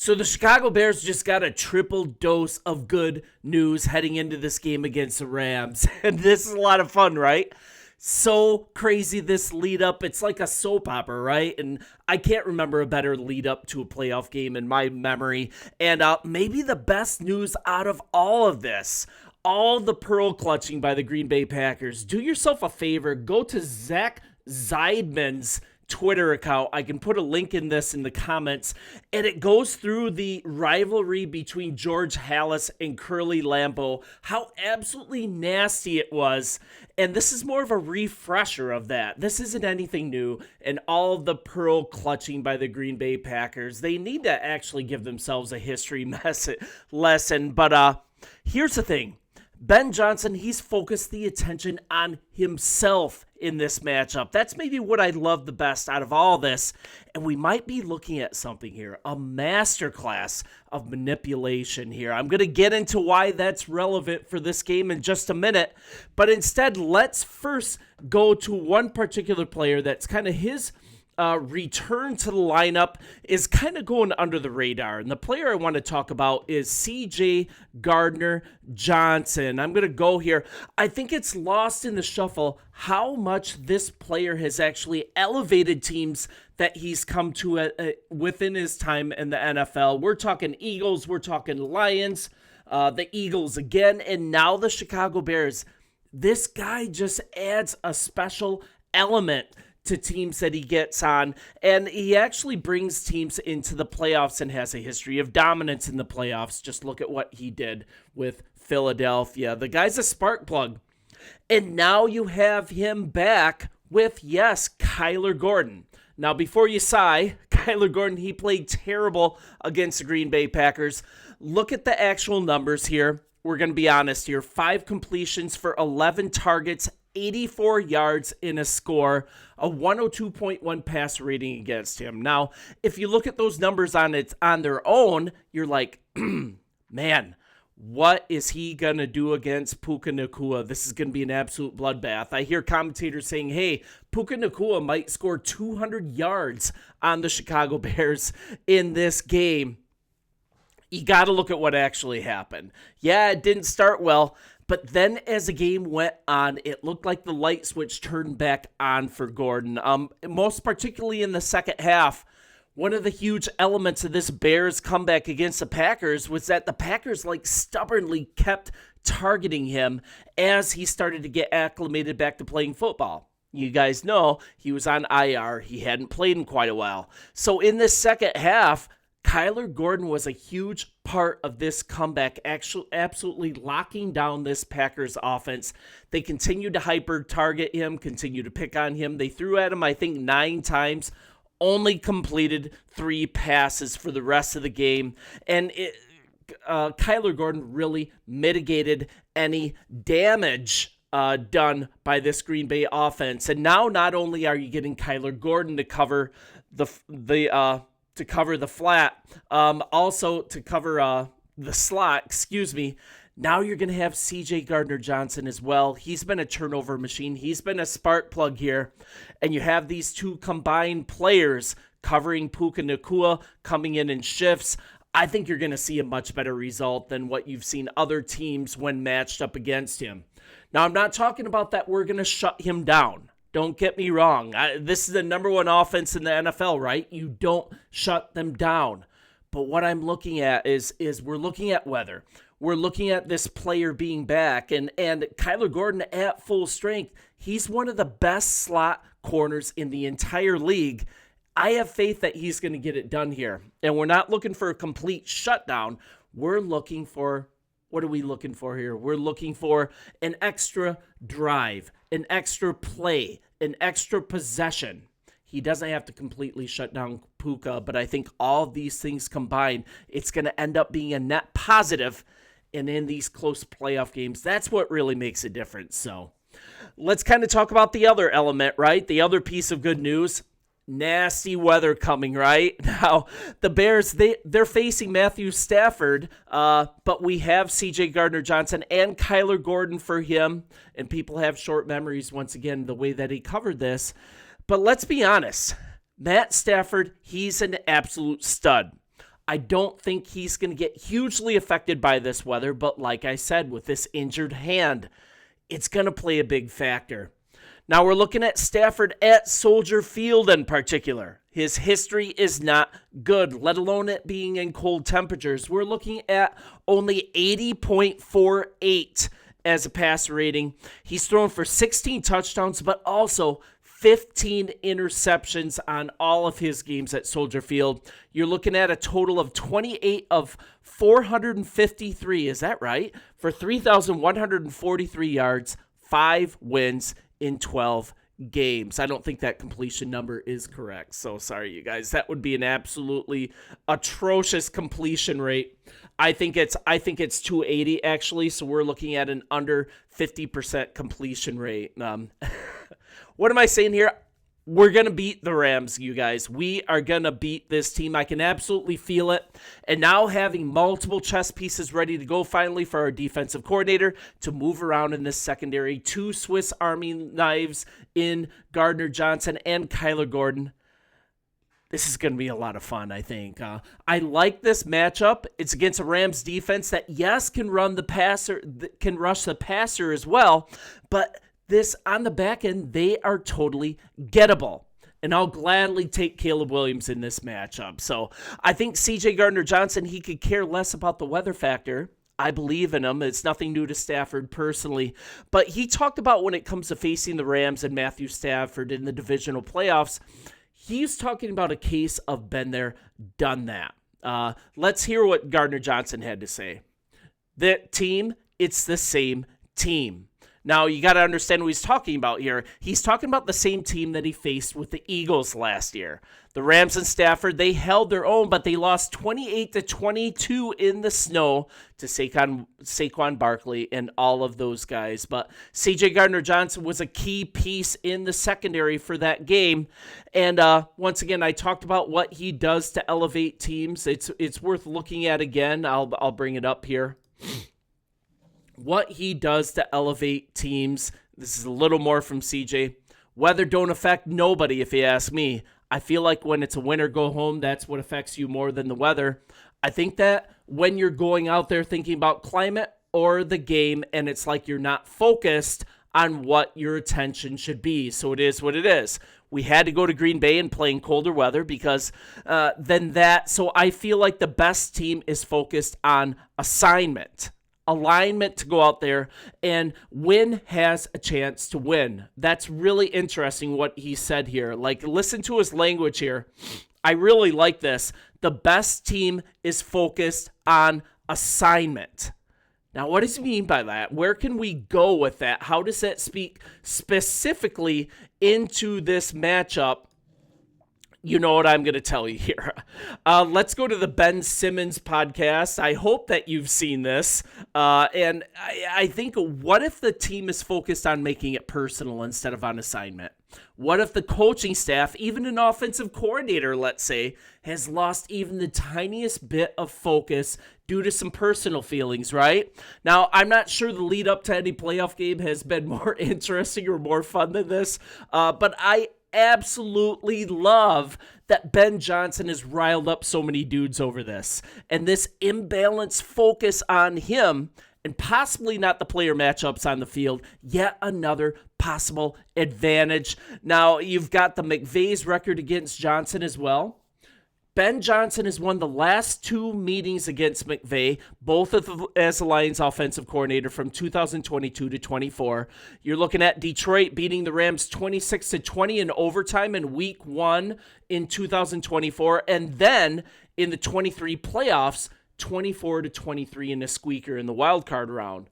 So the Chicago Bears just got a triple dose of good news heading into this game against the Rams. And this is a lot of fun, right? So crazy, this lead up. It's like a soap opera, right? And I can't remember a better lead up to a playoff game in my memory. And maybe the best news out of all of this, all the pearl clutching by the Green Bay Packers. Do yourself a favor, go to Zach Zeidman's Twitter account. I can put a link in the comments, and it goes through the rivalry between George Halas and Curly Lambeau, how absolutely nasty it was. And this is more of a refresher of that. This isn't anything new. And all of the pearl clutching by the Green Bay Packers, they need to actually give themselves a history lesson. But here's the thing. Ben Johnson, he's focused the attention on himself in this matchup. That's maybe what I love the best out of all this. And we might be looking at something here, a masterclass of manipulation here. I'm going to get into why that's relevant for this game in just a minute. But instead, let's first go to one particular player that's kind of his return to the lineup is kind of going under the radar. And the player I want to talk about is CJ Gardner-Johnson. I'm going to go here. I think it's lost in the shuffle how much this player has actually elevated teams that he's come to within his time in the NFL. We're talking Eagles, we're talking Lions, the Eagles again, and now the Chicago Bears. This guy just adds a special element to teams that he gets on, and he actually brings teams into the playoffs and has a history of dominance in the playoffs. Just look at what he did with Philadelphia. The guy's a spark plug. And now you have him back with, yes, Kyler Gordon. Now, before you sigh, Kyler Gordon, he played terrible against the Green Bay Packers. Look at the actual numbers here. We're going to be honest here. 5 completions for 11 targets, 84 yards in a score, a 102.1 pass rating against him. Now, if you look at those numbers on their own, you're like, man, what is he going to do against Puka Nacua? This is going to be an absolute bloodbath. I hear commentators saying, hey, Puka Nacua might score 200 yards on the Chicago Bears in this game. You got to look at what actually happened. Yeah, it didn't start well. But then as the game went on, it looked like the light switch turned back on for Gordon. Most particularly in the second half, one of the huge elements of this Bears comeback against the Packers was that the Packers stubbornly kept targeting him as he started to get acclimated back to playing football. You guys know he was on IR. He hadn't played in quite a while. So in this second half, Kyler Gordon was a huge part of this comeback, actually absolutely locking down this Packers offense. They continued to hyper-target him, continued to pick on him. They threw at him, I think, 9 times, only completed 3 passes for the rest of the game. And Kyler Gordon really mitigated any damage done by this Green Bay offense. And now not only are you getting Kyler Gordon to cover the flat, also to cover the slot, Now you're going to have CJ Gardner-Johnson as well. He's been a turnover machine. He's been a spark plug here. And you have these two combined players covering Puka Nacua, coming in shifts. I think you're going to see a much better result than what you've seen other teams when matched up against him. Now, I'm not talking about that we're going to shut him down. Don't get me wrong. This is the number 1 offense in the NFL, right? You don't shut them down. But what I'm looking at is we're looking at weather. We're looking at this player being back. And Kyler Gordon at full strength, he's one of the best slot corners in the entire league. I have faith that he's going to get it done here. And we're not looking for a complete shutdown. We're looking for, what are we looking for here? We're looking for an extra drive, an extra play, an extra possession. He doesn't have to completely shut down Puka, but I think all of these things combined, it's going to end up being a net positive. And in these close playoff games, that's what really makes a difference. So let's kind of talk about the other element, right? The other piece of good news. Nasty weather coming, right? Now, the Bears, they're facing Matthew Stafford, but we have CJ Gardner-Johnson and Kyler Gordon for him, and people have short memories, once again, the way that he covered this. But let's be honest, Matt Stafford, he's an absolute stud. I don't think he's going to get hugely affected by this weather, but like I said, with this injured hand, it's going to play a big factor. Now we're looking at Stafford at Soldier Field in particular. His history is not good, let alone it being in cold temperatures. We're looking at only 80.48 as a passer rating. He's thrown for 16 touchdowns, but also 15 interceptions on all of his games at Soldier Field. You're looking at a total of 28 of 453, is that right? For 3,143 yards, 5 wins in 12 games. I don't think that completion number is correct. So sorry, you guys. That would be an absolutely atrocious completion rate. I think it's 280 actually. So we're looking at an under 50% completion rate. What am I saying here? We're going to beat the Rams, you guys. We are going to beat this team. I can absolutely feel it. And now having multiple chess pieces ready to go finally for our defensive coordinator to move around in this secondary. 2 Swiss Army knives in Gardner Johnson and Kyler Gordon. This is going to be a lot of fun, I think. I like this matchup. It's against a Rams defense that, yes, can run the passer, can rush the passer as well, but this on the back end, they are totally gettable. And I'll gladly take Caleb Williams in this matchup. So I think CJ Gardner-Johnson, he could care less about the weather factor. I believe in him. It's nothing new to Stafford personally. But he talked about when it comes to facing the Rams and Matthew Stafford in the divisional playoffs, he's talking about a case of been there, done that. Let's hear what Gardner-Johnson had to say. That team, it's the same team. Now, you got to understand what he's talking about here. He's talking about the same team that he faced with the Eagles last year. The Rams and Stafford, they held their own, but they lost 28-22 in the snow to Saquon Barkley and all of those guys. But CJ Gardner-Johnson was a key piece in the secondary for that game. And once again, I talked about what he does to elevate teams. It's worth looking at again. I'll bring it up here. What he does to elevate teams. This is a little more from CJ. Weather don't affect nobody, if you ask me. I feel like when it's a win or go home, that's what affects you more than the weather. I think that when you're going out there thinking about climate or the game, and it's like you're not focused on what your attention should be. So it is what it is. We had to go to Green Bay and play in colder weather because so I feel like the best team is focused on alignment to go out there and win has a chance to win. That's really interesting what he said here. Like, listen to his language here. I really like this. The best team is focused on assignment. Now, what does he mean by that? Where can we go with that? How does that speak specifically into this matchup? You know what I'm going to tell you here. Let's go to the Ben Simmons podcast. I hope that you've seen this. And I think, what if the team is focused on making it personal instead of on assignment? What if the coaching staff, even an offensive coordinator, let's say, has lost even the tiniest bit of focus due to some personal feelings, right? Now, I'm not sure the lead up to any playoff game has been more interesting or more fun than this, but I absolutely love that Ben Johnson has riled up so many dudes over this. And this imbalanced focus on him and possibly not the player matchups on the field, yet another possible advantage. Now, you've got the McVay's record against Johnson as well. Ben Johnson has won the last 2 meetings against McVay, both as the Lions offensive coordinator from 2022 to 24. You're looking at Detroit beating the Rams 26-20 in overtime in week 1 in 2024. And then in the 23 playoffs, 24-23 in a squeaker in the wild card round.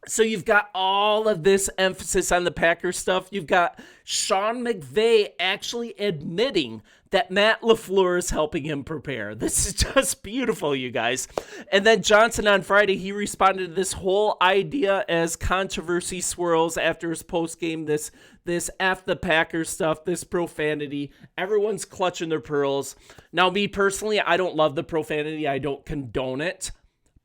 So you've got all of this emphasis on the Packers stuff. You've got Sean McVay actually admitting that Matt LaFleur is helping him prepare. This is just beautiful, you guys. And then Johnson on Friday, he responded to this whole idea as controversy swirls after his postgame, this F the Packers stuff, this profanity. Everyone's clutching their pearls. Now, me personally, I don't love the profanity. I don't condone it.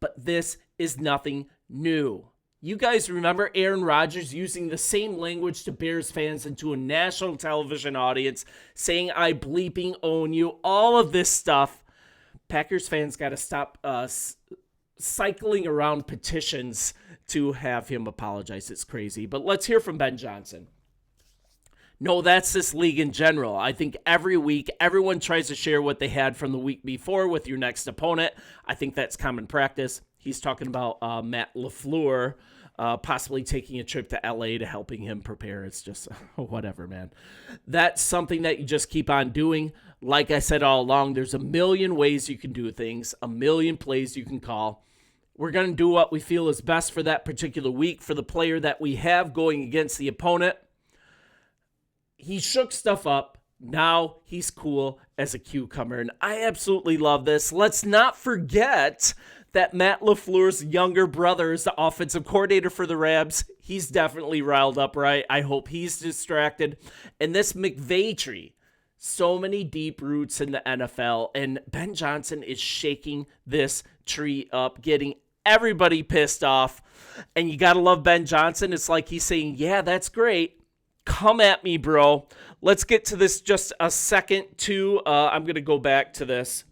But this is nothing new. You guys remember Aaron Rodgers using the same language to Bears fans and to a national television audience, saying, I bleeping own you, all of this stuff. Packers fans got to stop cycling around petitions to have him apologize. It's crazy. But let's hear from Ben Johnson. No, that's this league in general. I think every week, everyone tries to share what they had from the week before with your next opponent. I think that's common practice. He's talking about Matt LaFleur possibly taking a trip to LA to helping him prepare. It's just whatever, man. That's something that you just keep on doing. Like I said all along, there's a million ways you can do things, a million plays you can call. We're going to do what we feel is best for that particular week for the player that we have going against the opponent. He shook stuff up. Now he's cool as a cucumber, and I absolutely love this. Let's not forget that Matt LaFleur's younger brother is the offensive coordinator for the Rams. He's definitely riled up, right? I hope he's distracted. And this McVay tree, so many deep roots in the NFL, and Ben Johnson is shaking this tree up, getting everybody pissed off. And you got to love Ben Johnson. It's like he's saying, yeah, that's great. Come at me, bro. Let's get to this just a second, too. I'm going to go back to this.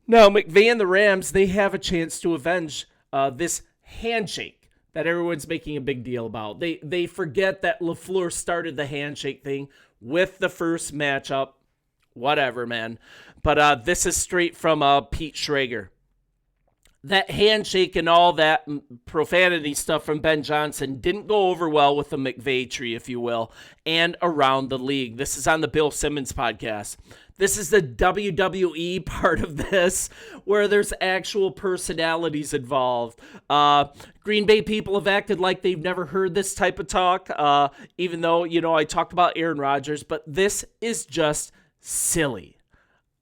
Now, McVay and the Rams, they have a chance to avenge this handshake that everyone's making a big deal about. They forget that LaFleur started the handshake thing with the first matchup. Whatever, man. But this is straight from Pete Schrager. That handshake and all that profanity stuff from Ben Johnson didn't go over well with the McVay tree, if you will, and around the league. This is on the Bill Simmons podcast. This is the WWE part of this where there's actual personalities involved. Green Bay people have acted like they've never heard this type of talk, even though, I talked about Aaron Rodgers, but this is just silly.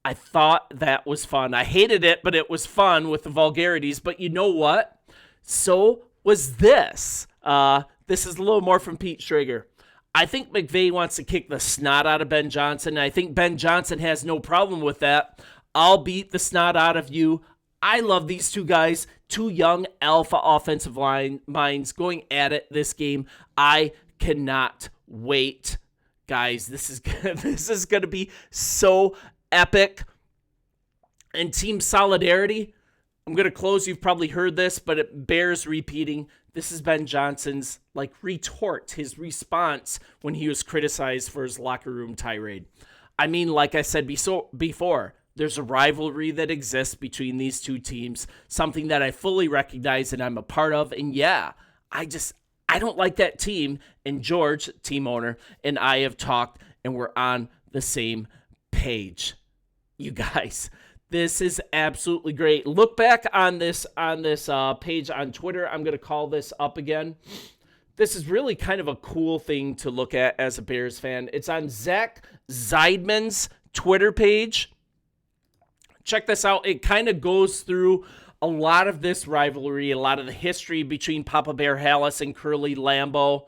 I thought that was fun. I hated it, but it was fun with the vulgarities. But you know what? So was this. This is a little more from Pete Schrager. I think McVay wants to kick the snot out of Ben Johnson. I think Ben Johnson has no problem with that. I'll beat the snot out of you. I love these two guys, two young alpha offensive line minds going at it this game. I cannot wait. Guys, this is going to be so epic. And team solidarity, I'm going to close. You've probably heard this, but it bears repeating. This is Ben Johnson's retort, his response when he was criticized for his locker room tirade. I mean, like I said before, there's a rivalry that exists between these two teams, something that I fully recognize and I'm a part of. And yeah, I don't like that team. And George, team owner, and I have talked and we're on the same page. You guys, this is absolutely great. Look back on this page on Twitter. I'm going to call this up again. This is really kind of a cool thing to look at as a Bears fan. It's on Zach Zeidman's Twitter page. Check this out. It kind of goes through a lot of this rivalry, a lot of the history between Papa Bear Hallis and Curly Lambeau.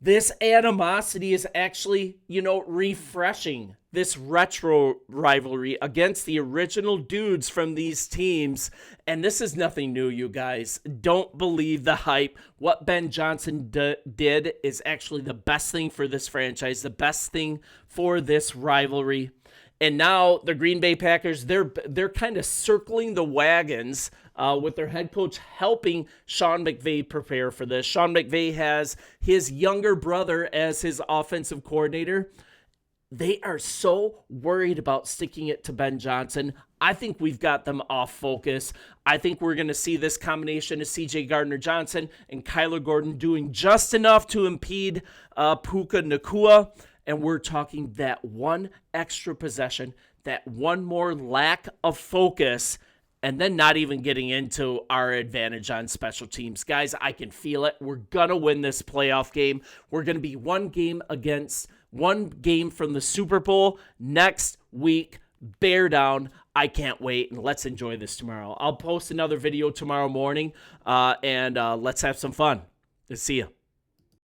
This animosity is actually, refreshing. This retro rivalry against the original dudes from these teams. And this is nothing new, you guys. Don't believe the hype. What Ben Johnson did is actually the best thing for this franchise, the best thing for this rivalry. And now the Green Bay Packers, they're kind of circling the wagons with their head coach helping Sean McVay prepare for this. Sean McVay has his younger brother as his offensive coordinator. They are so worried about sticking it to Ben Johnson. I think we've got them off focus. I think we're going to see this combination of C.J. Gardner-Johnson and Kyler Gordon doing just enough to impede Puka Nacua. And we're talking that one extra possession, that one more lack of focus, and then not even getting into our advantage on special teams. Guys, I can feel it. We're going to win this playoff game. We're going to be one game from the Super Bowl next week. Bear down. I can't wait, and let's enjoy this tomorrow. I'll post another video tomorrow morning, and let's have some fun. See ya.